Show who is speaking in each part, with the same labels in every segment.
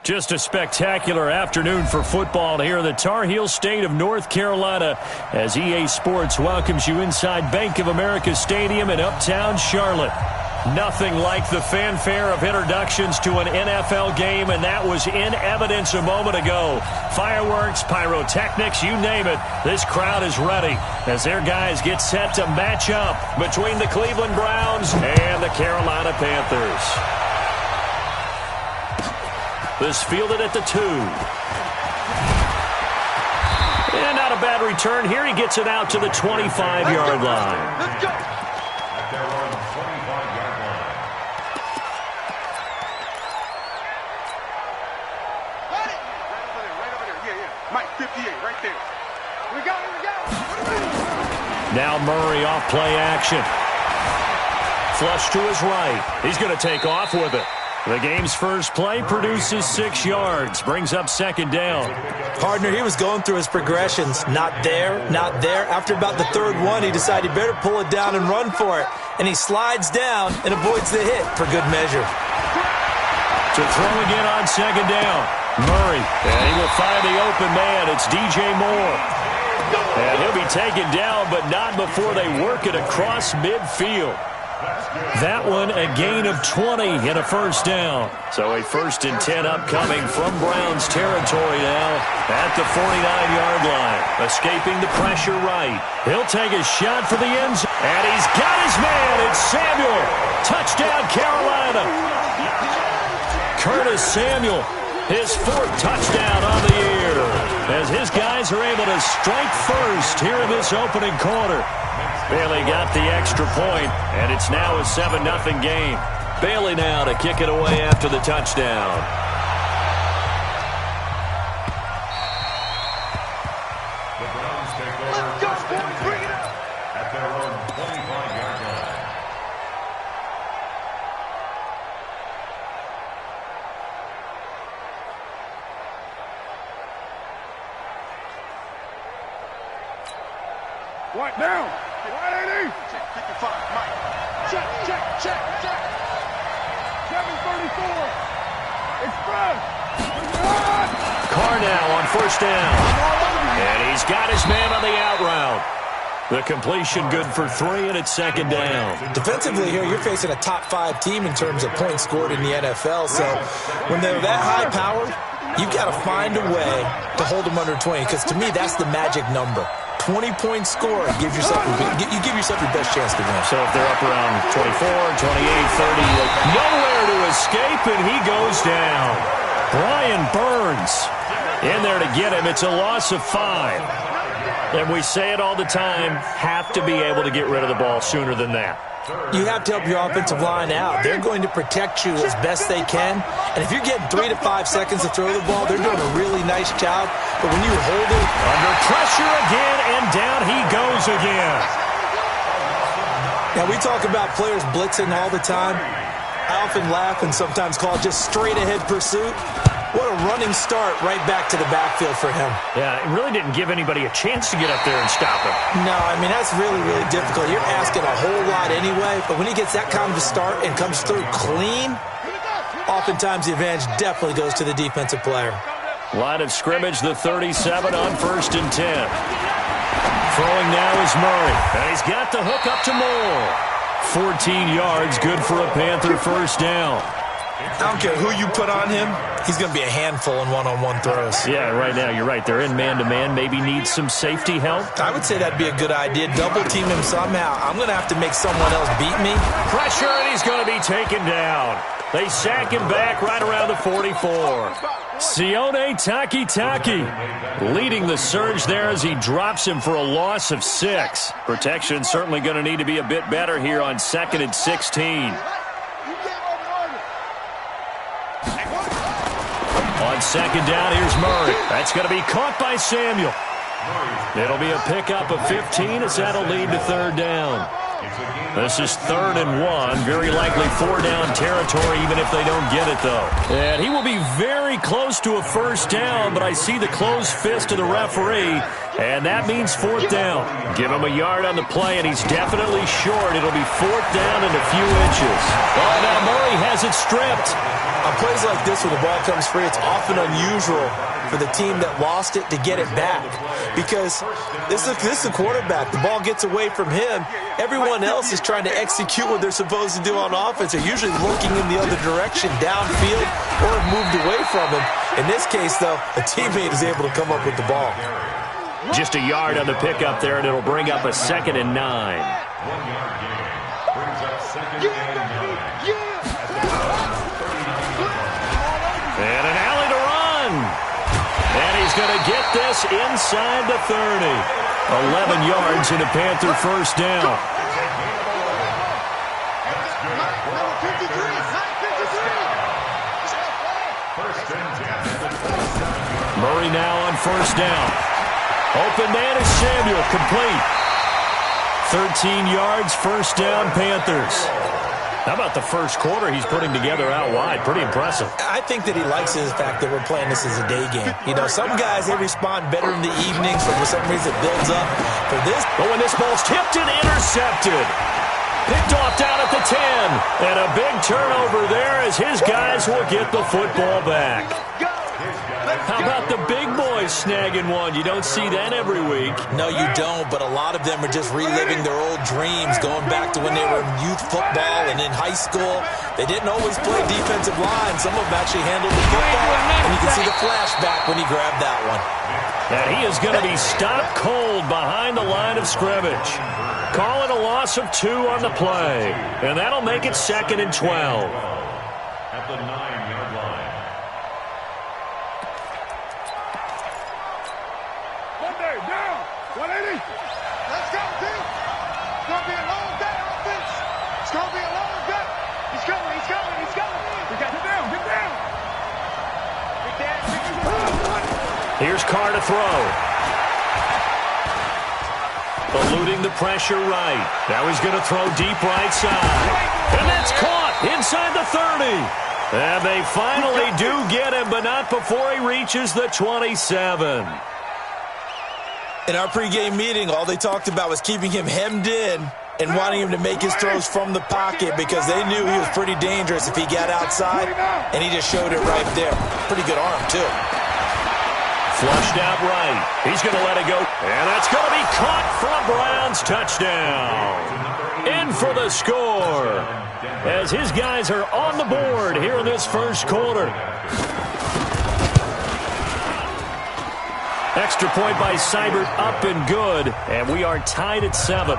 Speaker 1: Just a spectacular afternoon for football here in the Tar Heel state of North Carolina as EA Sports welcomes you inside Bank of America Stadium in uptown Charlotte. Nothing like the fanfare of introductions to an NFL game, and that was in evidence a moment ago. Fireworks, pyrotechnics, you name it. This crowd is ready as their guys get set to match up between the Cleveland Browns and the Carolina Panthers. This fielded at the 2. And not a bad return here. He gets it out to the 25-yard line.
Speaker 2: Let's go.
Speaker 3: At their own 25-yard line.
Speaker 2: Got it. Right over there. Yeah. Mike, 58, right there. We go.
Speaker 1: Now Murray off play action. Flush to his right. He's going to take off with it. The game's first play produces 6 yards, brings up second down.
Speaker 4: Partner, he was going through his progressions. Not there, not there. After about the third one, he decided he better pull it down and run for it. And he slides down and avoids the hit for good measure.
Speaker 1: To throw again on second down. Murray, and he will find the open man. It's DJ Moore. And he'll be taken down, but not before they work it across midfield. That one a gain of 20 and a first down. So a 1st and 10 upcoming from Browns territory now at the 49-yard line. Escaping the pressure right. He'll take a shot for the end zone. And he's got his man. It's Samuel. Touchdown Carolina. Curtis Samuel, his 4th touchdown on the year. As his guys are able to strike first here in this opening quarter. Bailey got the extra point, and it's now a 7-0 game. Bailey now to kick it away after the touchdown.
Speaker 3: The Browns take over.
Speaker 2: Let's go, boys. Bring it up.
Speaker 3: At their own 25-yard line.
Speaker 2: What down? 180. Check 55, Mike. Check. 734. Express.
Speaker 1: Carr now on first down. And he's got his man on the out route. The completion good for 3, and it's second down.
Speaker 4: Defensively here, you're facing a top 5 team in terms of points scored in the NFL. So when they're that high-powered, you've got to find a way to hold them under 20, because to me, that's the magic number. 20-point score, you give yourself your best chance to win.
Speaker 1: So if they're up around 24, 28, 30, nowhere to escape, and he goes down. Brian Burns in there to get him. It's a loss of 5. And we say it all the time, have to be able to get rid of the ball sooner than that.
Speaker 4: You have to help your offensive line out. They're going to protect you as best they can. And if you're getting 3 to 5 seconds to throw the ball, they're doing a really nice job. But when you hold it,
Speaker 1: under pressure again, and down he goes again.
Speaker 4: now we talk about players blitzing all the time. I often laugh and sometimes call it just straight-ahead pursuit. What a running start right back to the backfield for him.
Speaker 1: Yeah, it really didn't give anybody a chance to get up there and stop him.
Speaker 4: No, I mean, that's really, really difficult. You're asking a whole lot anyway, but when he gets that kind of a start and comes through clean, oftentimes the advantage definitely goes to the defensive player.
Speaker 1: Line of scrimmage, the 37 on 1st and 10. Throwing now is Murray, and he's got the hook up to Moore. 14 yards, good for a Panther first down.
Speaker 4: I don't care who you put on him, he's going to be a handful in one-on-one throws.
Speaker 1: Yeah, right now, you're right. They're in man-to-man. Maybe needs some safety help.
Speaker 4: I would say that'd be a good idea. Double-team him somehow. I'm going to have to make someone else beat me.
Speaker 1: Pressure, and he's going to be taken down. They sack him back right around the 44. Sione Takitaki leading the surge there as he drops him for a loss of 6. Protection certainly going to need to be a bit better here on 2nd and 16. On second down, here's Murray. That's going to be caught by Samuel. It'll be a pickup of 15 as that'll lead to 3rd down. This is 3rd and 1. Very likely 4-down territory, even if they don't get it, though. And he will be very close to a first down, but I see the closed fist of the referee, and that means 4th down. Give him a yard on the play, and he's definitely short. It'll be 4th down and a few inches. Oh, now Murray has it stripped.
Speaker 4: On plays like this, when the ball comes free, it's often unusual for the team that lost it to get it back, because this is the quarterback. The ball gets away from him. Everyone else is trying to execute what they're supposed to do on offense. They're usually looking in the other direction, downfield, or have moved away from him. In this case, though, a teammate is able to come up with the ball.
Speaker 1: Just a yard on the pickup there, and it'll bring up a 2nd and 9.
Speaker 3: 1 yard gain. Brings up 2nd and 9.
Speaker 1: And an alley to run. And he's going to get this inside the 30. 11 yards and a Panther first down. Murray now on first down. Open man is Samuel, complete. 13 yards, first down, Panthers. How about the first quarter he's putting together out wide? Pretty impressive.
Speaker 4: I think that he likes the fact that we're playing this as a day game. You know, some guys, they respond better in the evenings, but for some reason it builds up. For this,
Speaker 1: but when this ball's tipped and intercepted. Picked off down at the 10. And a big turnover there as his guys will get the football back. How about the big boys snagging one? You don't see that every week.
Speaker 4: No, you don't, but a lot of them are just reliving their old dreams, going back to when they were in youth football and in high school. They didn't always play defensive line. Some of them actually handled the football, and you can see the flashback when he grabbed that one.
Speaker 1: And he is going to be stopped cold behind the line of scrimmage. Call it a loss of 2 on the play, and that'll make it 2nd and 12.
Speaker 3: At the 9-yard line.
Speaker 2: Monday, down. 180. Let's go, team. It's going to be a long day, offense. It's going to be a long day. He's coming, he's coming, he's coming. We got get down, get down.
Speaker 1: Here's Carr to throw. Eluding the pressure right. Now he's going to throw deep right side. And that's caught inside the 30. And they finally do get him, but not before he reaches the 27.
Speaker 4: In our pregame meeting, all they talked about was keeping him hemmed in and wanting him to make his throws from the pocket because they knew he was pretty dangerous if he got outside, and he just showed it right there. Pretty good arm, too.
Speaker 1: Flushed out right. He's going to let it go. And that's going to be caught from Browns. Touchdown. In for the score. As his guys are on the board here in this first quarter. Extra point by Seibert, up and good. And we are tied at 7.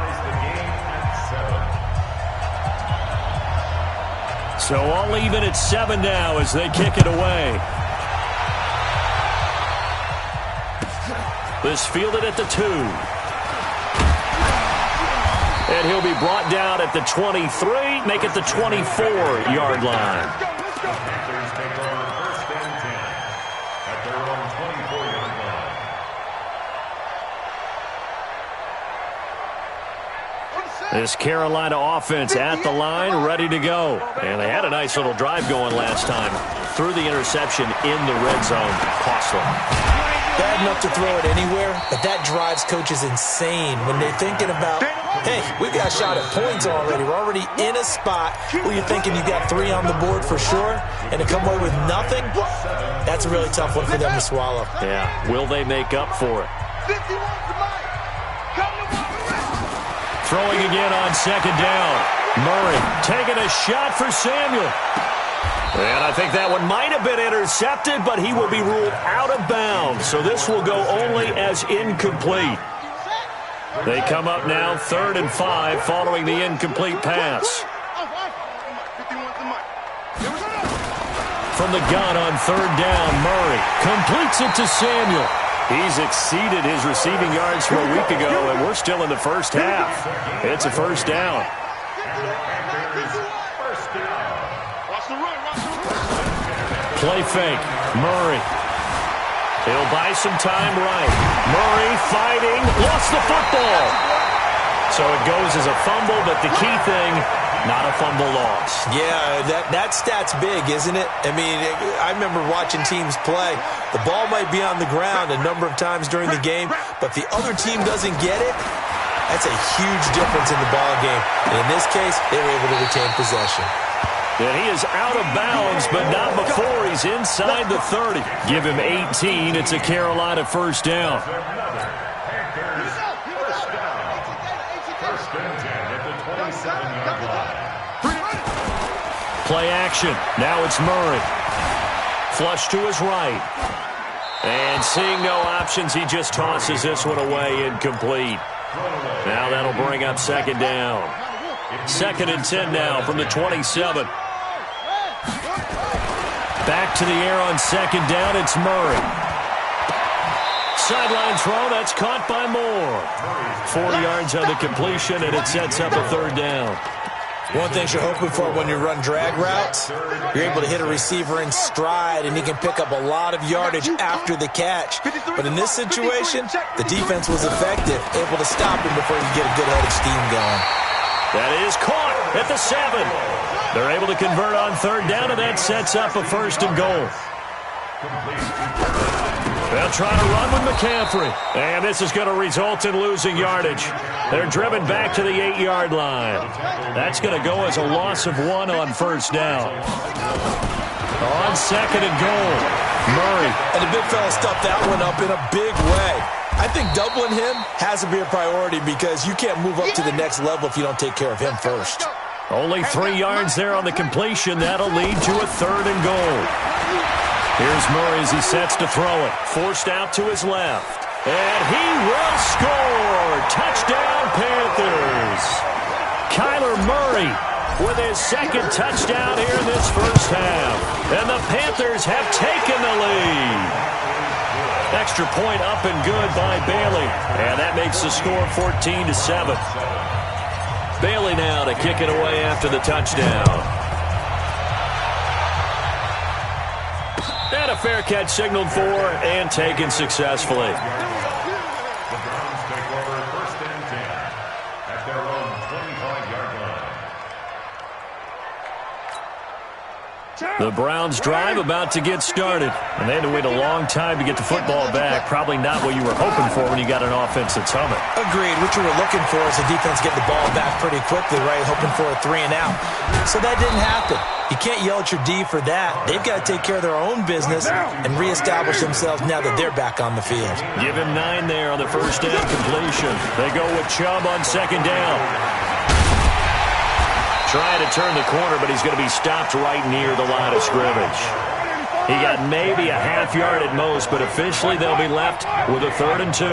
Speaker 1: So all even at 7 now as they kick it away. This fielded at the 2. And he'll be brought down at the 23, make it the 24-yard line.
Speaker 3: Panthers take over 1st and 10 at their own 24-yard line.
Speaker 1: This Carolina offense at the line, ready to go. And they had a nice little drive going last time. Threw the interception in the red zone. Costly.
Speaker 4: Bad enough to throw it anywhere, but that drives coaches insane when they're thinking about, hey, we got a shot at points already. We're already in a spot where you're thinking you got 3 on the board for sure, and to come away with nothing, that's a really tough one for them to swallow.
Speaker 1: Yeah, will they make up for it? Throwing again on 2nd down. Murray taking a shot for Samuel. And I think that one might have been intercepted, but he will be ruled out of bounds. So this will go only as incomplete. They come up now 3rd and 5 following the incomplete pass. From the gun on 3rd down, Murray completes it to Samuel. He's exceeded his receiving yards from a week ago, and we're still in the first half. It's a first down. Play fake. Murray. He'll buy some time right. Murray fighting. Lost the football. So it goes as a fumble, but the key thing, not a fumble loss.
Speaker 4: Yeah, that stat's big, isn't it? I mean, I remember watching teams play. The ball might be on the ground a number of times during the game, but the other team doesn't get it. That's a huge difference in the ball game. And in this case, they were able to retain possession.
Speaker 1: And he is out of bounds, but not before he's inside the 30. Give him 18. It's a Carolina first down. Play action. Now it's Murray. Flush to his right. And seeing no options, he just tosses this one away incomplete. Now that'll bring up second down. 2nd and 10 now from the 27. Back to the air on second down. It's Murray. Sideline throw. That's caught by Moore. 4 yards on the completion, and it sets up a third down.
Speaker 4: One thing you're hoping for when you run drag routes, you're able to hit a receiver in stride, and he can pick up a lot of yardage after the catch. But in this situation, the defense was effective, able to stop him before he could get a good head of steam going.
Speaker 1: That is caught at the 7. They're able to convert on third down, and that sets up a 1st and goal. They'll try to run with McCaffrey. And this is going to result in losing yardage. They're driven back to the 8-yard line. That's going to go as a loss of 1 on first down. On 2nd and goal, Murray.
Speaker 4: And the big fella stuffed that one up in a big way. I think doubling him has to be a priority because you can't move up to the next level if you don't take care of him first.
Speaker 1: Only 3 yards there on the completion. That'll lead to a 3rd and goal. Here's Murray as he sets to throw it. Forced out to his left. And he will score! Touchdown, Panthers! Kyler Murray with his 2nd touchdown here in this first half. And the Panthers have taken the lead. Extra point up and good by Bailey. And that makes the score 14-7. Bailey now to kick it away after the touchdown. And a fair catch signaled for and taken successfully.
Speaker 3: The Browns take over 1st and 10 at their own 25-yard line.
Speaker 1: The Browns drive about to get started. And they had to wait a long time to get the football back. Probably not what you were hoping for when you got an offense that's humming.
Speaker 4: Agreed. What you were looking for is the defense getting the ball back pretty quickly, right? Hoping for a 3 and out. So that didn't happen. You can't yell at your D for that. They've got to take care of their own business and reestablish themselves now that they're back on the field.
Speaker 1: Give him 9 there on the first down completion. They go with Chubb on second down. Trying to turn the corner, but he's going to be stopped right near the line of scrimmage. He got maybe a half yard at most, but officially they'll be left with a 3rd and 2.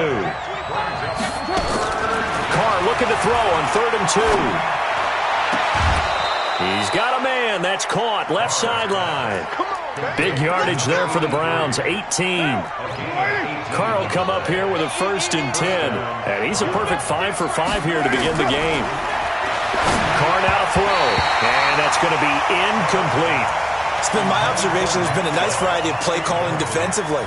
Speaker 1: Carr looking to throw on 3rd and 2. He's got a man. That's caught. Left sideline. Big yardage there for the Browns. 18. Carr will come up here with a 1st and 10. And he's a perfect 5 for 5 here to begin the game. Carr now throw. And that's going to be incomplete.
Speaker 4: It's been my observation there's been a nice variety of play calling defensively.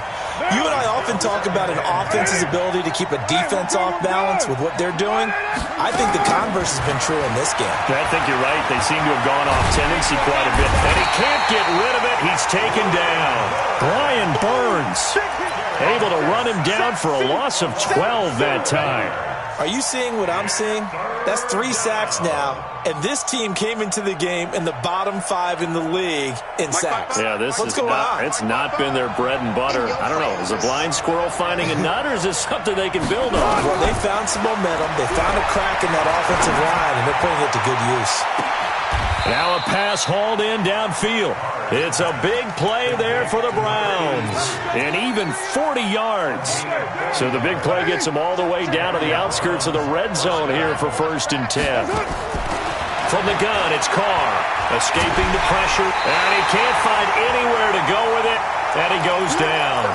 Speaker 4: You and I often talk about an offense's ability to keep a defense off balance with what they're doing. I think the converse has been true in this game.
Speaker 1: I think you're right. They seem to have gone off tendency quite a bit. And he can't get rid of it. He's taken down. Brian Burns able to run him down for a loss of 12 that time.
Speaker 4: Are you seeing what I'm seeing? That's 3 sacks now, and this team came into the game in the bottom 5 in the league in sacks.
Speaker 1: Yeah, this
Speaker 4: What's
Speaker 1: is
Speaker 4: going
Speaker 1: not,
Speaker 4: on?
Speaker 1: It's not been their bread and butter. I don't know. Is a blind squirrel finding a nut, or is this something they can build on?
Speaker 4: Well, they found some momentum. They found a crack in that offensive line, and they're putting it to good use.
Speaker 1: Now a pass hauled in downfield. It's a big play there for the Browns. And even 40 yards. So the big play gets them all the way down to the outskirts of the red zone here for 1st and 10. From the gun, it's Carr. Escaping the pressure. And he can't find anywhere to go with it. And he goes down.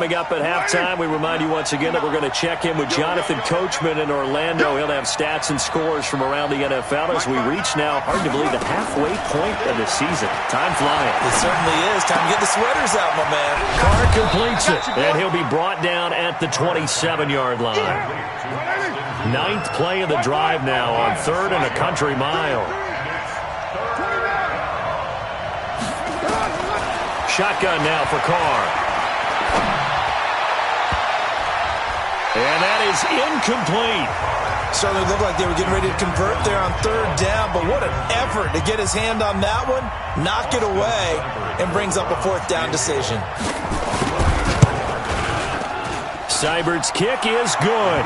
Speaker 1: Coming up at halftime, we remind you once again that we're going to check in with Jonathan Coachman in Orlando. He'll have stats and scores from around the NFL as we reach now, hard to believe, the halfway point of the season. Time flying.
Speaker 4: It certainly is. Time to get the sweaters out, my man.
Speaker 1: Carr completes it, and he'll be brought down at the 27-yard line. Ninth play of the drive now on 3rd and a country mile. Shotgun now for Carr. And that is incomplete.
Speaker 4: Certainly looked like they were getting ready to convert there on 3rd down, but what an effort to get his hand on that one, knock it away, and brings up a 4th down decision.
Speaker 1: Seibert's kick is good.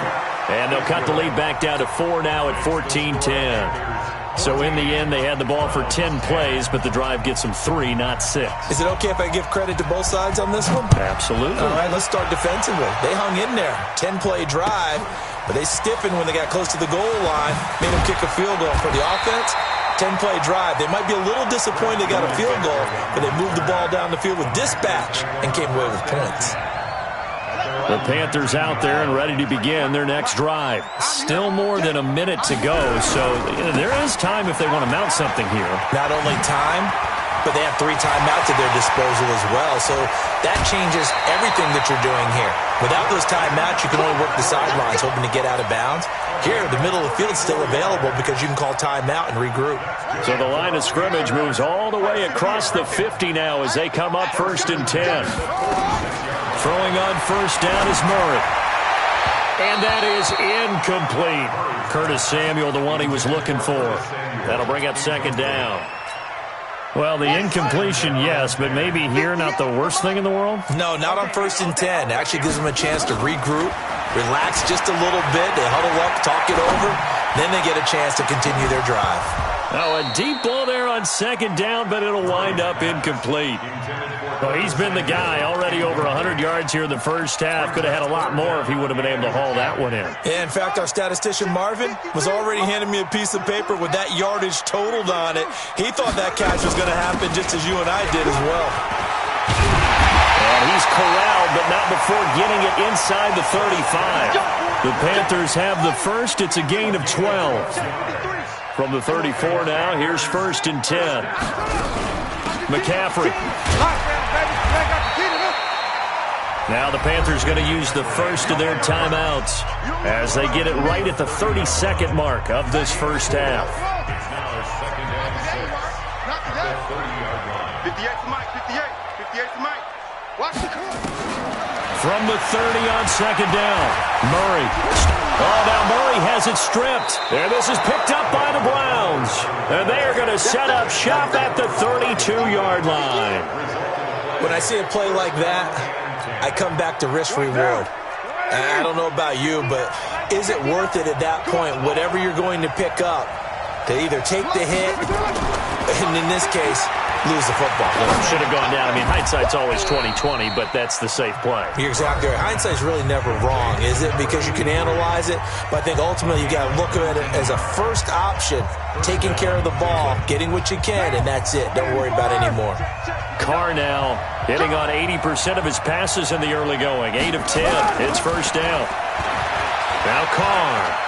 Speaker 1: And they'll cut the lead back down to 4 now at 14-10. So in the end, they had the ball for 10 plays, but the drive gets them 3, not 6.
Speaker 4: Is it okay if I give credit to both sides on this one?
Speaker 1: Absolutely.
Speaker 4: All right, let's start defensively. They hung in there. 10-play drive, but they stiffened when they got close to the goal line, made them kick a field goal. For the offense, 10-play drive. They might be a little disappointed they got a field goal, but they moved the ball down the field with dispatch and came away with points.
Speaker 1: The Panthers out there and ready to begin their next drive. Still more than a minute to go, so there is time if they want to mount something here.
Speaker 4: Not only time, but they have 3 timeouts at their disposal as well, so that changes everything that you're doing here. Without those timeouts, you can only work the sidelines, hoping to get out of bounds. Here, the middle of the field is still available because you can call timeout and regroup.
Speaker 1: So the line of scrimmage moves all the way across the 50 now as they come up 1st and 10. Throwing on 1st down is Murray. And that is incomplete. Curtis Samuel, the one he was looking for. That'll bring up 2nd down. Well, the incompletion, yes, but maybe here not the worst thing in the world?
Speaker 4: No, not on 1st and 10. It actually gives them a chance to regroup, relax just a little bit. They huddle up, talk it over. Then they get a chance to continue their drive.
Speaker 1: Oh, a deep ball there on 2nd down, but it'll wind up incomplete. Well, he's been the guy, already over 100 yards here in the first half. Could have had a lot more if he would have been able to haul that one in.
Speaker 4: Yeah, in fact, our statistician Marvin was already handing me a piece of paper with that yardage totaled on it. He thought that catch was going to happen just as you and I did as well.
Speaker 1: And he's corralled, but not before getting it inside the 35. The Panthers have the first. It's a gain of 12. From the 34 now, here's 1st and 10. McCaffrey. Now the Panthers going to use the first of their timeouts as they get it right at the 32nd mark of this first half.
Speaker 2: 58 to Mike, 58 to Mike. Watch the clock.
Speaker 1: From the 30 on 2nd down, Murray. Oh, now Murray has it stripped. And this is picked up by the Browns. And they are going to set up shop at the 32-yard line.
Speaker 4: When I see a play like that, I come back to risk-reward. I don't know about you, but is it worth it at that point, whatever you're going to pick up, to either take the hit, and in this case, lose the football?
Speaker 1: Should have gone down. I mean, hindsight's always 20/20, but that's the safe play.
Speaker 4: You're exactly right. Hindsight's really never wrong, is it? Because you can analyze it, but I think ultimately you got to look at it as a first option, taking care of the ball, getting what you can, and that's it. Don't worry about it anymore.
Speaker 1: Carr now hitting on 80% of his passes in the early going. 8 of 10. It's 1st down. Now Carr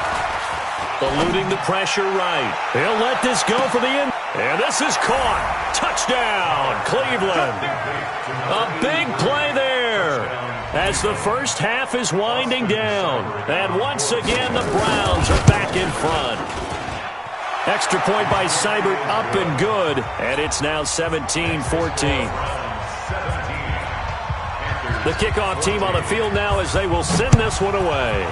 Speaker 1: eluding the pressure right. He'll let this go for the end. And this is caught. Touchdown, Cleveland. A big play there as the first half is winding down. And once again, the Browns are back in front. Extra point by Seibert, up and good. And it's now 17-14. The kickoff team on the field now as they will send this one away.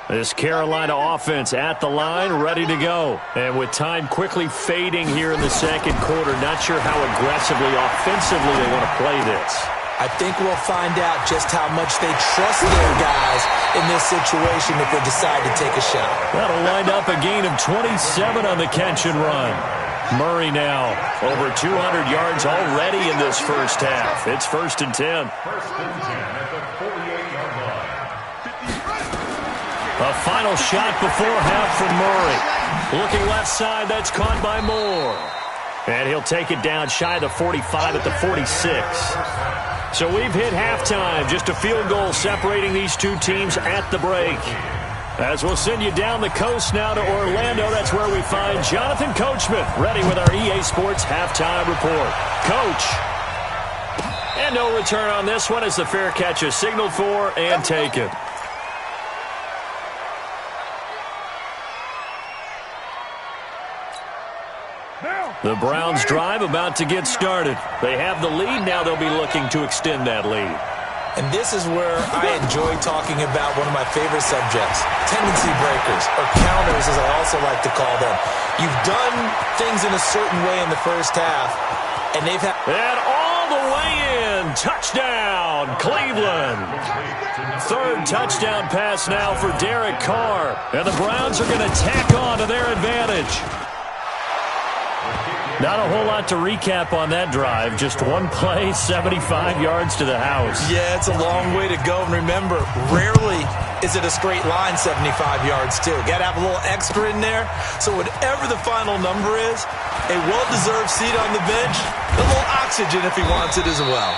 Speaker 1: This Carolina offense at the line, ready to go. And with time quickly fading here in the second quarter, not sure how aggressively, offensively they want to play this.
Speaker 4: I think we'll find out just how much they trust their guys in this situation if they decide to take a shot.
Speaker 1: That'll wind up a gain of 27 on the catch and run. Murray now, over 200 yards already in this first half. It's 1st and 10.
Speaker 3: First and 10 at the 48-yard line.
Speaker 1: A final shot before half from Murray. Looking left side, that's caught by Moore. And he'll take it down shy of the 45 at the 46. So we've hit halftime. Just a field goal separating these two teams at the break. As we'll send you down the coast now to Orlando, that's where we find Jonathan Coachman ready with our EA Sports halftime report. Coach. And no return on this one as the fair catch is signaled for and taken. The Browns drive about to get started. They have the lead. Now they'll be looking to extend that lead.
Speaker 4: And this is where I enjoy talking about one of my favorite subjects, tendency breakers, or counters as I also like to call them. You've done things in a certain way in the first half, and they've had...
Speaker 1: And all the way in, touchdown, Cleveland. Third touchdown pass now for Derek Carr. And the Browns are going to tack on to their advantage. Not a whole lot to recap on that drive. Just one play, 75 yards to the house.
Speaker 4: Yeah, it's a long way to go. And remember, rarely is it a straight line 75 yards, too. Got to have a little extra in there. So whatever the final number is, a well-deserved seat on the bench, a little oxygen if he wants it as well.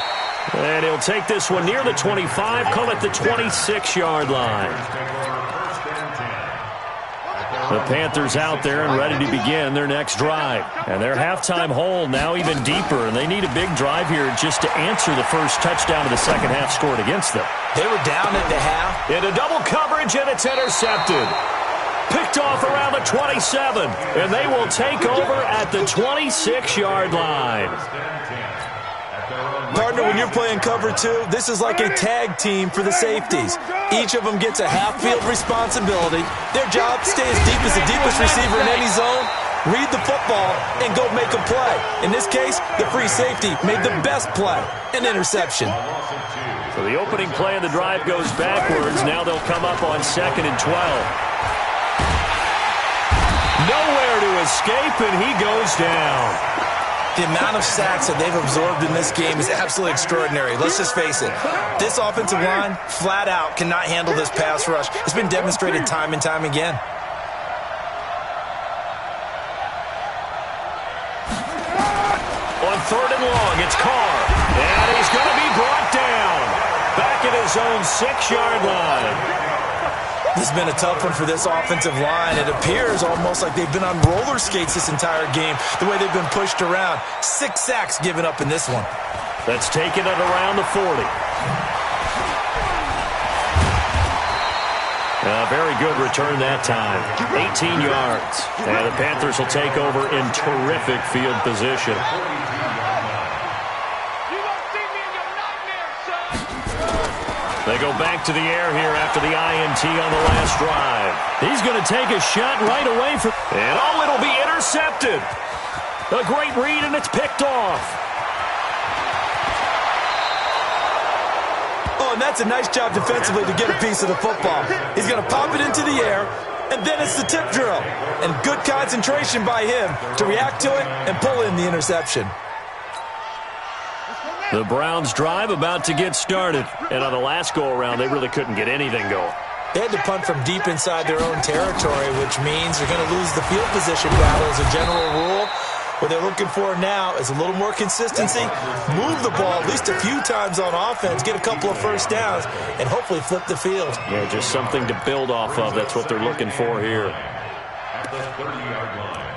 Speaker 1: And he'll take this one near the 25, call it the 26-yard line. The Panthers out there and ready to begin their next drive. And their halftime hole now even deeper, and they need a big drive here just to answer the first touchdown of the second half scored against them.
Speaker 4: They were down at the half.
Speaker 1: Into double coverage, and it's intercepted. Picked off around the 27, and they will take over at the 26-yard line.
Speaker 4: Partner, when you're playing cover two, this is like a tag team for the safeties. Each of them gets a half-field responsibility. Their job, stay as deep as the deepest receiver in any zone, read the football, and go make a play. In this case, the free safety made the best play, an interception.
Speaker 1: So the opening play of the drive goes backwards. Now they'll come up on 2nd and 12. Nowhere to escape, and he goes down.
Speaker 4: The amount of sacks that they've absorbed in this game is absolutely extraordinary. Let's just face it. This offensive line, flat out, cannot handle this pass rush. It's been demonstrated time and time again.
Speaker 1: On 3rd and long, it's Carr. And he's going to be brought down. Back at his own 6-yard line.
Speaker 4: This has been a tough one for this offensive line. It appears almost like they've been on roller skates this entire game, the way they've been pushed around. 6 sacks given up in this one.
Speaker 1: That's taken it around the 40. Very good return that time. 18 yards. And the Panthers will take over in terrific field position. They go back to the air here after the INT on the last drive. He's going to take a shot right away from... And it'll be intercepted. A great read, and it's picked off.
Speaker 4: Oh, and that's a nice job defensively to get a piece of the football. He's going to pop it into the air, and then it's the tip drill. And good concentration by him to react to it and pull in the interception.
Speaker 1: The Browns drive about to get started. And on the last go-around, they really couldn't get anything going.
Speaker 4: They had to punt from deep inside their own territory, which means they're going to lose the field position battle as a general rule. What they're looking for now is a little more consistency, move the ball at least a few times on offense, get a couple of first downs, and hopefully flip the field.
Speaker 1: Yeah, just something to build off of. That's what they're looking for here.
Speaker 3: At the 30-yard line.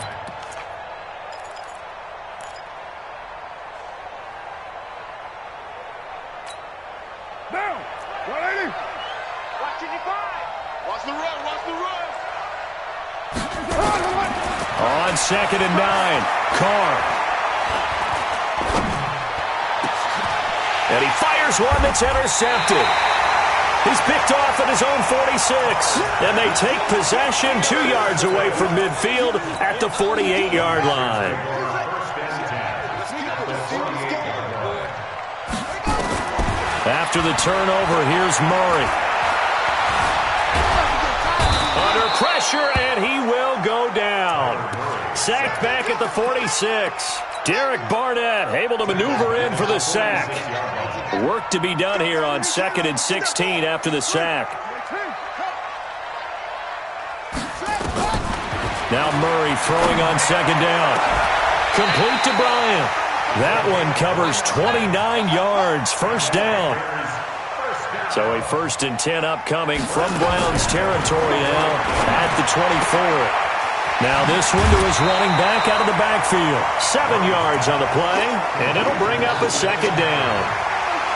Speaker 2: Down. 180. Watch 85. Watch the run. Watch the run.
Speaker 1: On 2nd and 9, Carr. And he fires one that's intercepted. He's picked off at his own 46. And they take possession 2 yards away from midfield at the 48-yard line. After the turnover, here's Murray. Under pressure, and he will go down. sacked back at the 46. Derek Barnett able to maneuver in for the sack. Work to be done here on 2nd and 16 after the sack. Now Murray throwing on 2nd down. Complete to Bryant. That one covers 29 yards. First down. So a 1st and 10 upcoming from Browns territory now at the 24. Now this one to his running back out of the backfield. 7 yards on the play, and it'll bring up a 2nd down.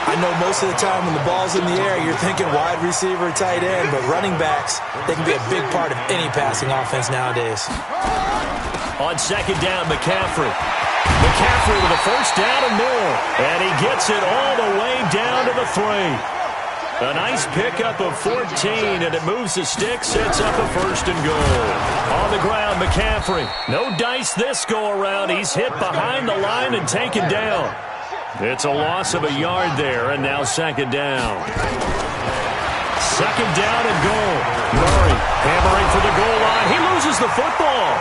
Speaker 4: I know most of the time when the ball's in the air, you're thinking wide receiver, tight end, but running backs, they can be a big part of any passing offense nowadays.
Speaker 1: On 2nd down, McCaffrey. McCaffrey with a 1st down and more, and he gets it all the way down to the 3. A nice pickup of 14, and it moves the stick, sets up a 1st and goal. On the ground, McCaffrey. No dice this go-around. He's hit behind the line and taken down. It's a loss of a yard there, and now 2nd down. 2nd down and goal. Murray hammering for the goal line. He loses the football.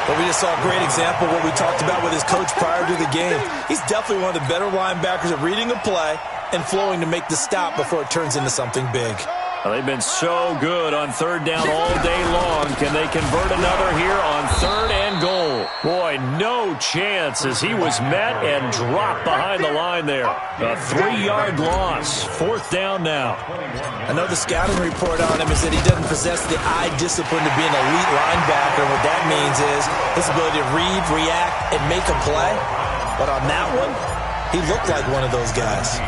Speaker 4: But we just saw a great example of what we talked about with his coach prior to the game. He's definitely one of the better linebackers at reading a play and flowing to make the stop before it turns into something big.
Speaker 1: Well, they've been so good on 3rd down all day long. Can they convert another here on 3rd and goal? Boy, no chance as he was met and dropped behind the line there. A 3-yard loss. 4th down now.
Speaker 4: I know the scouting report on him is that he doesn't possess the eye discipline to be an elite linebacker. What that means is his ability to read, react, and make a play. But on that one, he looked like one of those guys.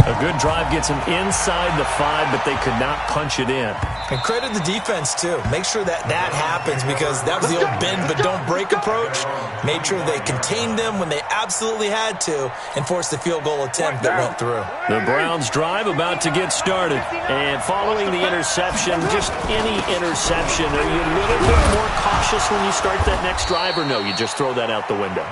Speaker 1: A good drive gets him inside the 5, but they could not punch it in.
Speaker 4: And credit the defense, too. Make sure that happens because that was the old bend but don't break approach. Made sure they contained them when they absolutely had to and forced the field goal attempt that went through.
Speaker 1: The Browns drive about to get started. And following the interception, just any interception, are you a little bit more cautious when you start that next drive or no? You just throw that out the window?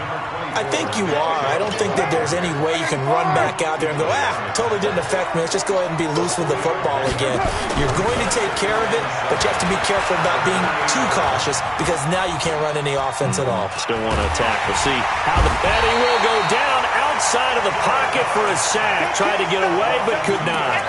Speaker 4: I think you are. I don't think that there's any way you can run back out there and go, totally didn't affect me. Let's just go ahead and be loose with the football again. You're going to take care of it, but you have to be careful about being too cautious because now you can't run any offense at all.
Speaker 1: Still want to attack. We'll see how and he will go down outside of the pocket for a sack. Tried to get away, but could not.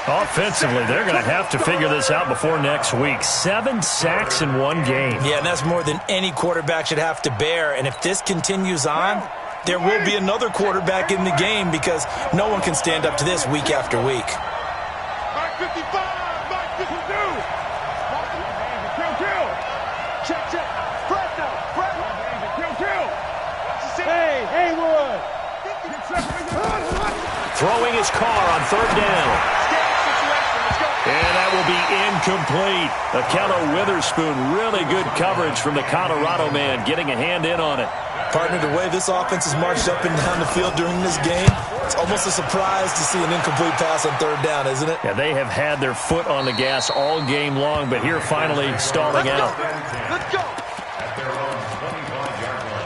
Speaker 1: Offensively, they're going to have to figure this out before next week. 7 sacks in one game.
Speaker 4: Yeah, and that's more than any quarterback should have to bear. And if this continues on, there will be another quarterback in the game because no one can stand up to this week after week.
Speaker 2: Mark 55, Mark 52. Check. Hey, Haywood.
Speaker 1: Throwing his car on 3rd down. And that will be incomplete. Akello Witherspoon, really good coverage from the Colorado man, getting a hand in on it.
Speaker 4: Partner, the way this offense has marched up and down the field during this game, it's almost a surprise to see an incomplete pass on 3rd down, isn't it?
Speaker 1: Yeah, they have had their foot on the gas all game long, but here finally stalling out.
Speaker 2: Let's go.
Speaker 3: At their own 25-yard line.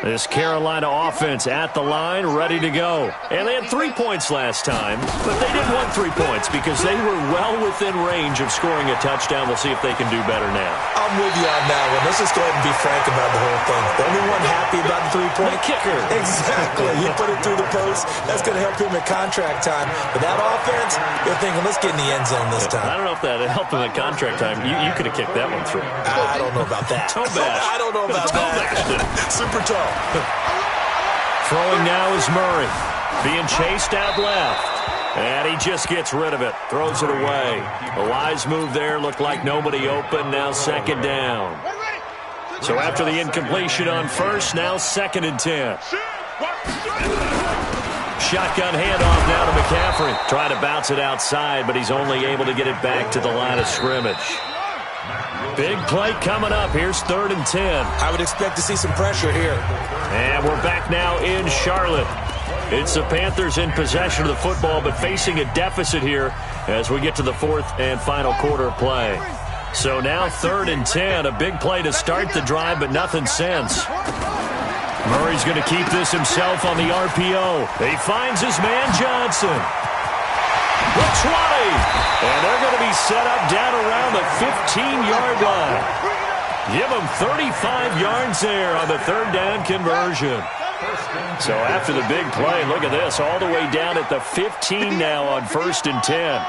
Speaker 1: This Carolina offense at the line, ready to go. And they had 3 points last time, but they didn't want 3 points because they were well within range of scoring a touchdown. We'll see if they can do better now.
Speaker 4: I'm with you on that one. Let's just go ahead and be frank about the whole thing. The only one happy about the 3-point
Speaker 1: kicker.
Speaker 4: Exactly. You put it through the post. That's going to help him at contract time. But that offense, you're thinking, let's get in the end zone this time.
Speaker 1: I don't know if that helped him at contract time. You could have kicked that one through.
Speaker 4: I don't know about that.
Speaker 1: Toe bash.
Speaker 4: I don't know about that. Super toe.
Speaker 1: Throwing now is Murray. Being chased out left. And he just gets rid of it. Throws it away. A wise move there. Looked like nobody open. Now 2nd down. So after the incompletion on 1st, now 2nd and 10. Shotgun handoff now to McCaffrey. Trying to bounce it outside, but he's only able to get it back to the line of scrimmage. Big play coming up. Here's 3rd and 10.
Speaker 4: I would expect to see some pressure here.
Speaker 1: And we're back now in Charlotte. It's the Panthers in possession of the football, but facing a deficit here as we get to the 4th and final quarter of play. So now 3rd and 10. A big play to start the drive, but nothing since. Murray's going to keep this himself on the RPO. He finds his man Johnson. The 20. And they're going to be set up down around the 15-yard line. Give them 35 yards there on the third down conversion. So after the big play, look at this, all the way down at the 15 now on 1st and 10.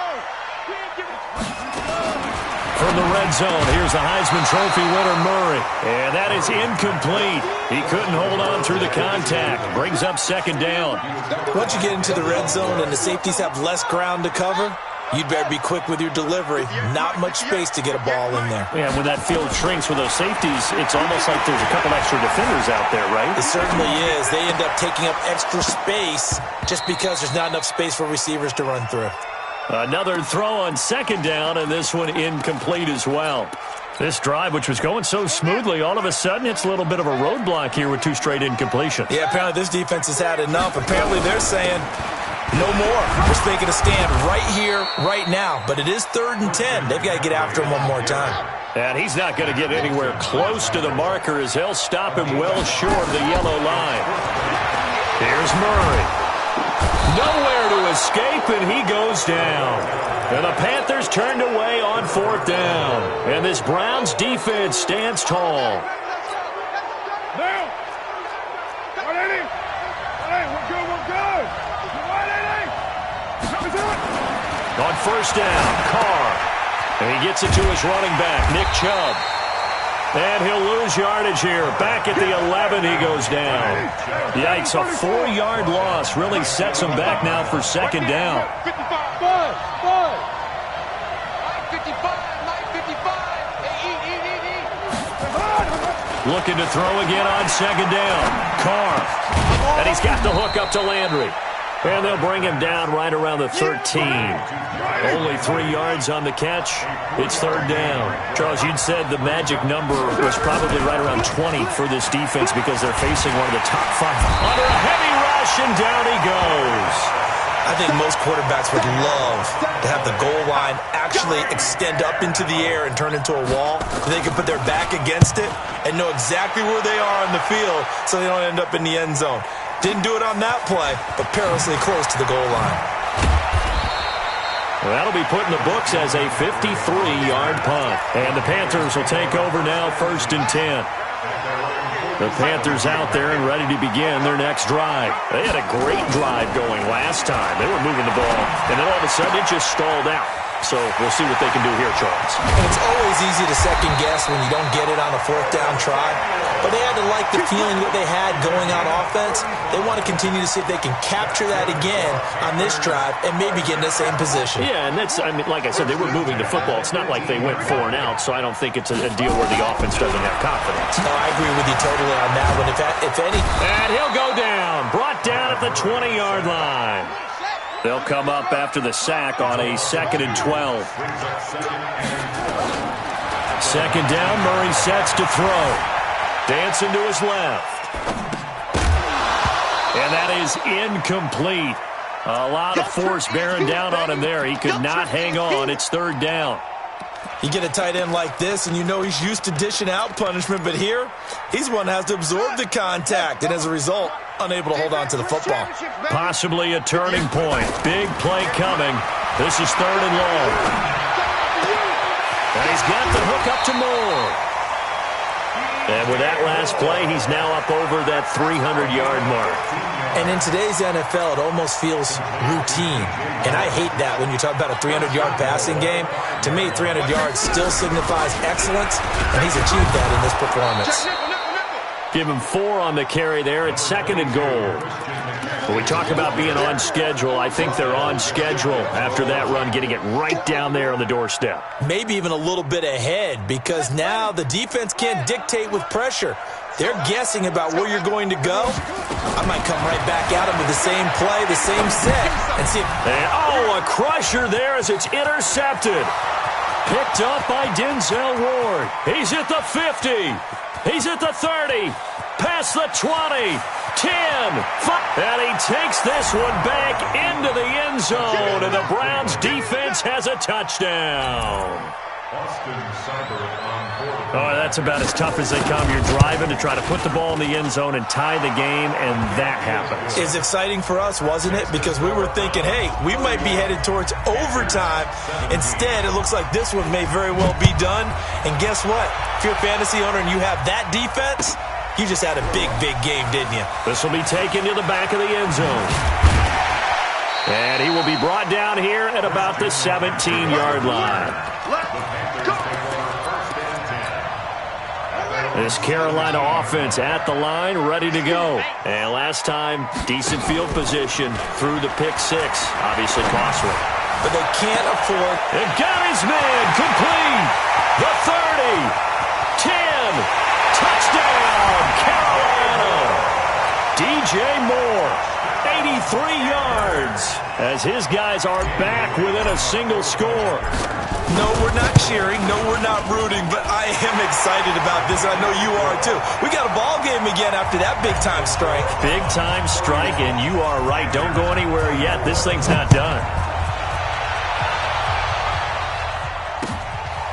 Speaker 1: From the red zone, here's the Heisman Trophy winner, Murray. And that is incomplete. He couldn't hold on through the contact. Brings up 2nd down.
Speaker 4: Once you get into the red zone and the safeties have less ground to cover, you'd better be quick with your delivery. Not much space to get a ball in there.
Speaker 1: Yeah, when that field shrinks with those safeties, it's almost like there's a couple extra defenders out there, right?
Speaker 4: It certainly is. They end up taking up extra space just because there's not enough space for receivers to run through.
Speaker 1: Another throw on 2nd down, and this one incomplete as well. This drive, which was going so smoothly, all of a sudden it's a little bit of a roadblock here with 2 straight incompletions.
Speaker 4: Yeah, apparently this defense has had enough. Apparently they're saying, no more. We're making a stand right here, right now. But it is 3rd and 10. They've got to get after him one more time.
Speaker 1: And he's not going to get anywhere close to the marker as they'll stop him well short of the yellow line. Here's Murray. Nowhere to escape, and he goes down. And the Panthers turned away on 4th down. And this Browns defense stands tall.
Speaker 2: Down. 180. Hey, we're good, we're good. 180.
Speaker 1: On 1st down, Carr. And he gets it to his running back, Nick Chubb. And he'll lose yardage here. Back at the 11, he goes down. Yikes, a 4-yard loss really sets him back now for 2nd down.
Speaker 2: 55.
Speaker 1: Looking to throw again on 2nd down. Carr. And he's got the hook up to Landry. And they'll bring him down right around the 13. Only 3 yards on the catch. It's 3rd down. Charles, you'd said the magic number was probably right around 20 for this defense because they're facing one of the top 5. Under a heavy rush, and down he goes.
Speaker 4: I think most quarterbacks would love to have the goal line actually extend up into the air and turn into a wall. They can put their back against it and know exactly where they are on the field so they don't end up in the end zone. Didn't do it on that play, but perilously close to the goal line.
Speaker 1: Well, that'll be put in the books as a 53-yard punt. And the Panthers will take over now, 1st and 10. The Panthers out there and ready to begin their next drive. They had a great drive going last time. They were moving the ball, and then all of a sudden it just stalled out. So we'll see what they can do here, Charles.
Speaker 4: And it's always easy to second guess when you don't get it on a 4th down try. But they had to like the feeling that they had going on offense. They want to continue to see if they can capture that again on this drive and maybe get in the same position.
Speaker 1: Yeah, and that's, I mean, like I said, they were moving the football. It's not like they went 4 and out, so I don't think it's a deal where the offense doesn't have confidence.
Speaker 4: No, I agree with you totally on that one, if any.
Speaker 1: And he'll go down, brought down at the 20-yard line. They'll come up after the sack on a 2nd and 12. 2nd down, Murray sets to throw. Dancing to his left. And that is incomplete. A lot of force bearing down on him there. He could not hang on. It's 3rd down.
Speaker 4: You get a tight end like this, and you know he's used to dishing out punishment, but here, he's one that has to absorb the contact, and as a result, unable to hold on to the football.
Speaker 1: Possibly a turning point. Big play coming. This is 3rd and long. And he's got the hook up to Moore. And with that last play, he's now up over that 300-yard mark.
Speaker 4: And in today's NFL, it almost feels routine. And I hate that when you talk about a 300-yard passing game. To me, 300 yards still signifies excellence, and he's achieved that in this performance.
Speaker 1: Give him 4 on the carry there. It's 2nd and goal. When we talk about being on schedule, I think they're on schedule after that run, getting it right down there on the doorstep.
Speaker 4: Maybe even a little bit ahead, because now the defense can't dictate with pressure. They're guessing about where you're going to go. I might come right back at him with the same play, the same set, and see if...
Speaker 1: And, oh, a crusher there as it's intercepted. Picked up by Denzel Ward. He's at the 50. He's at the 30. Past the 20. 10. 5. And he takes this one back into the end zone, and the Browns defense has a touchdown. Oh, that's about as tough as they come. You're driving to try to put the ball in the end zone and tie the game, and that happens.
Speaker 4: It's exciting for us, wasn't it? Because we were thinking, hey, we might be headed towards overtime. Instead, it looks like this one may very well be done. And guess what? If you're a fantasy owner and you have that defense, you just had a big, big game, didn't you?
Speaker 1: This will be taken to the back of the end zone. And he will be brought down here at about the 17-yard line. This Carolina offense at the line, ready to go. And last time, decent field position through the pick six. Obviously costly.
Speaker 4: But they can't afford.
Speaker 1: And got his man complete. The 30. 10. Touchdown, Carolina. DJ Moore, 83 yards. As his guys are back within a single score.
Speaker 4: No, we're not cheering. No, we're not rooting. But I am excited about this. I know you are, too. We got a ball game again after that big-time strike.
Speaker 1: Big-time strike, and you are right. Don't go anywhere yet. This thing's not done.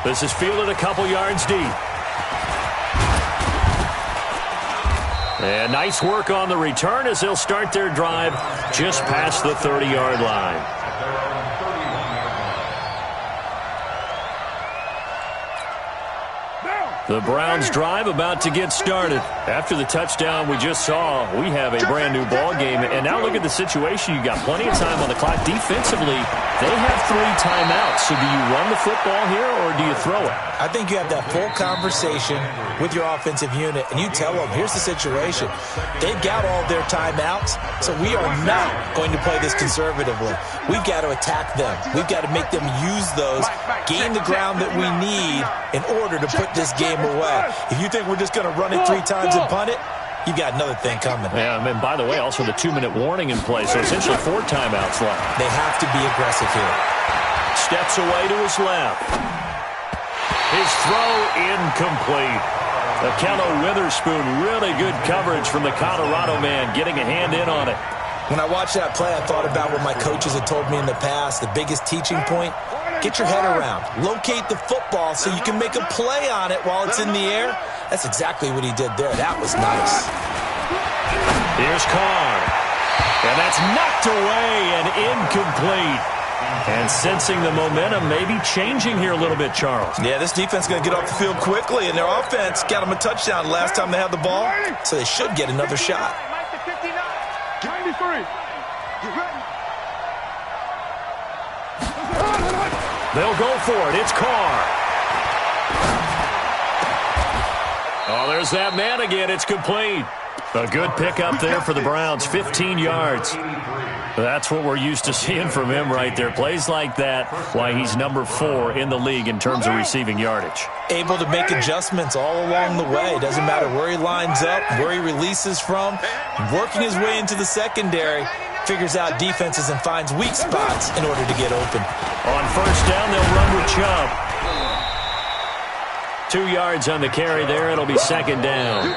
Speaker 1: This is fielded a couple yards deep. And nice work on the return as they'll start their drive just past the 30-yard line. The Browns drive about to get started. After the touchdown we just saw, we have a brand new ball game. And now look at the situation. You got plenty of time on the clock. Defensively, they have 3 timeouts. So do you run the football here or do you throw it?
Speaker 4: I think you have that full conversation with your offensive unit, and you tell them, here's the situation. They've got all their timeouts, so we are not going to play this conservatively. We've got to attack them. We've got to make them use those, gain the ground that we need in order to put this game away. If you think we're just going to run it 3 times and punt it, you've got another thing coming.
Speaker 1: Yeah, and by the way, also the 2-minute warning in play, so essentially 4 timeouts left.
Speaker 4: They have to be aggressive here.
Speaker 1: Steps away to his left. His throw incomplete. Akello Witherspoon, really good coverage from the Colorado man, getting a hand in on it.
Speaker 4: When I watched that play, I thought about what my coaches had told me in the past. The biggest teaching point, get your head around. Locate the football so you can make a play on it while it's in the air. That's exactly what he did there. That was nice.
Speaker 1: Here's Carr. And that's knocked away and incomplete. And sensing the momentum maybe changing here a little bit, Charles.
Speaker 4: Yeah, this defense is going to get off the field quickly, and their offense got them a touchdown last time they had the ball, so they should get another shot.
Speaker 2: 93.
Speaker 1: They'll go for it. It's Carr. Oh, there's that man again. It's complete. A good pickup there for the Browns. 15 yards. That's what we're used to seeing from him right there. Plays like that, why he's number 4 in the league in terms of receiving yardage.
Speaker 4: Able to make adjustments all along the way. Doesn't matter where he lines up, where he releases from. Working his way into the secondary, figures out defenses and finds weak spots in order to get open.
Speaker 1: On first down, they'll run with Chubb. 2 yards on the carry there. It'll be second down.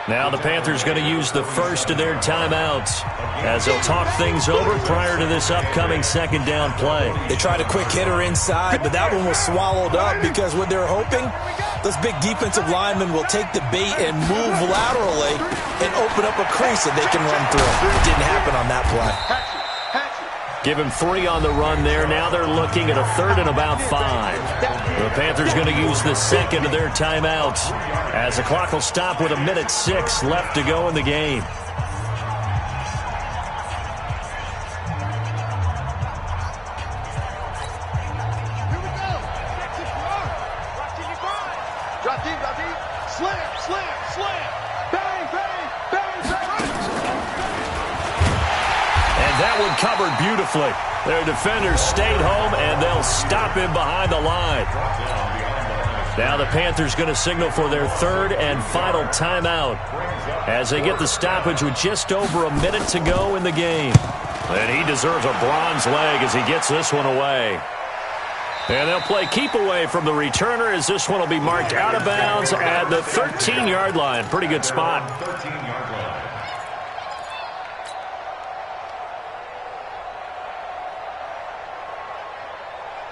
Speaker 1: Now the Panthers going to use the first of their timeouts as they'll talk things over prior to this upcoming second down play.
Speaker 4: They tried a quick hitter inside, but that one was swallowed up because what they're hoping, those big defensive linemen will take the bait and move laterally and open up a crease that they can run through. It didn't happen on that play.
Speaker 1: Give him 3 on the run there. Now they're looking at a 3rd and about 5. The Panthers going to use the second of their timeouts as the clock will stop with 1:06 left to go in the game.
Speaker 2: Drop deep. Slam. Bang, bang, bang, bang.
Speaker 1: And that one covered beautifully. Their defenders stayed home, and they'll stop him behind the line. Now the Panthers going to signal for their 3rd and final timeout as they get the stoppage with just over 1 minute to go in the game. And he deserves a bronze leg as he gets this one away. And they'll play keep away from the returner as this one will be marked out of bounds at the 13-yard line. Pretty good spot.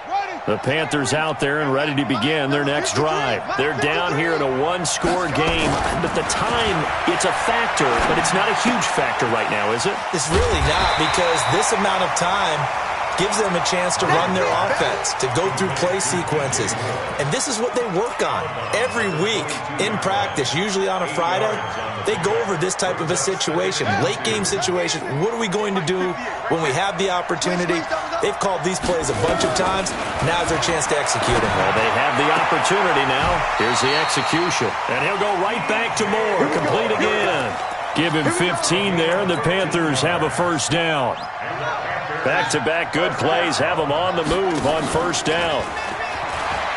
Speaker 2: Ready.
Speaker 1: The Panthers out there and ready to begin their next drive. They're down here in a one-score game, but the time, it's a factor, but it's not a huge factor right now, is it?
Speaker 4: It's really not, because this amount of time gives them a chance to run their offense, to go through play sequences. And this is what they work on every week in practice, usually on a Friday. They go over this type of a situation, late game situation. What are we going to do when we have the opportunity? They've called these plays a bunch of times. Now's their chance to execute them.
Speaker 1: Well, they have the opportunity now. Here's the execution. And he'll go right back to Moore. Complete again. Give him 15 there, and the Panthers have a first down. Back-to-back good plays have him on the move on first down.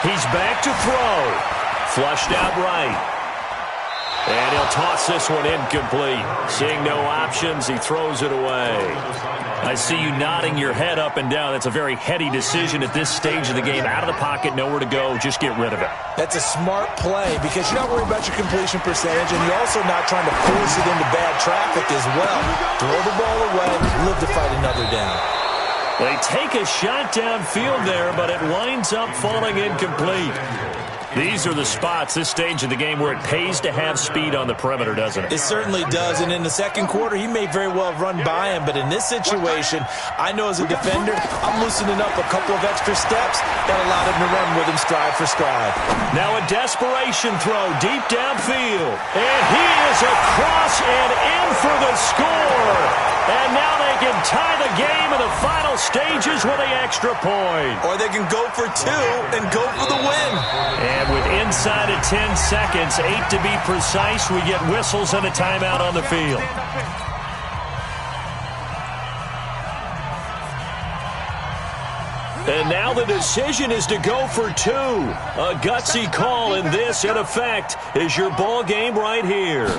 Speaker 1: He's back to throw. Flushed out right. And he'll toss this one incomplete. Seeing no options, he throws it away. I see you nodding your head up and down. That's a very heady decision at this stage of the game. Out of the pocket, nowhere to go. Just get rid of it.
Speaker 4: That's a smart play because you're not worried about your completion percentage, and you're also not trying to force it into bad traffic as well. Throw the ball away, live to fight another down.
Speaker 1: They take a shot downfield there, but it winds up falling incomplete. These are the spots, this stage of the game, where it pays to have speed on the perimeter, doesn't it?
Speaker 4: It certainly does, and in the second quarter, he may very well have run by him, but in this situation, I know as a defender, I'm loosening up a couple of extra steps that allowed him to run with him stride for stride.
Speaker 1: Now a desperation throw deep downfield, and he is across and in for the score. And now they can tie the game in the final stages with the extra point.
Speaker 4: Or they can go for two and go for the win.
Speaker 1: And with inside of 10 seconds, 8 to be precise, we get whistles and a timeout on the field. And now the decision is to go for two. A gutsy call, and this, in effect, is your ball game right here.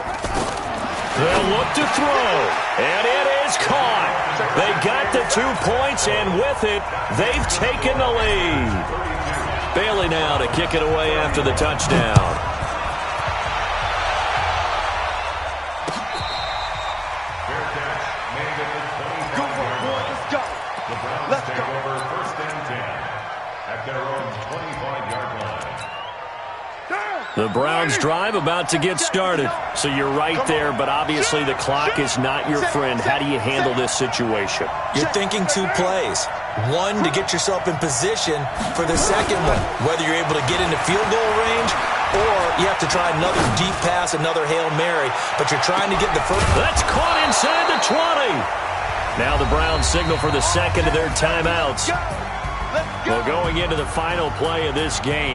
Speaker 1: They'll look to throw, and it is caught. They got the 2 points, and with it, they've taken the lead. Bailey now to kick it away after the touchdown.
Speaker 2: Let's go.
Speaker 3: Over first and 10 at their own 25-yard line.
Speaker 1: The Browns drive about to get started. So you're right there, but obviously the clock is not your friend. How do you handle this situation?
Speaker 4: You're thinking 2 plays. One, to get yourself in position for the second one, whether you're able to get into field goal range or you have to try another deep pass, another Hail Mary, but you're trying to get the first.
Speaker 1: That's caught inside the 20. Now the Browns signal for the second of their timeouts. Well, going into the final play of this game.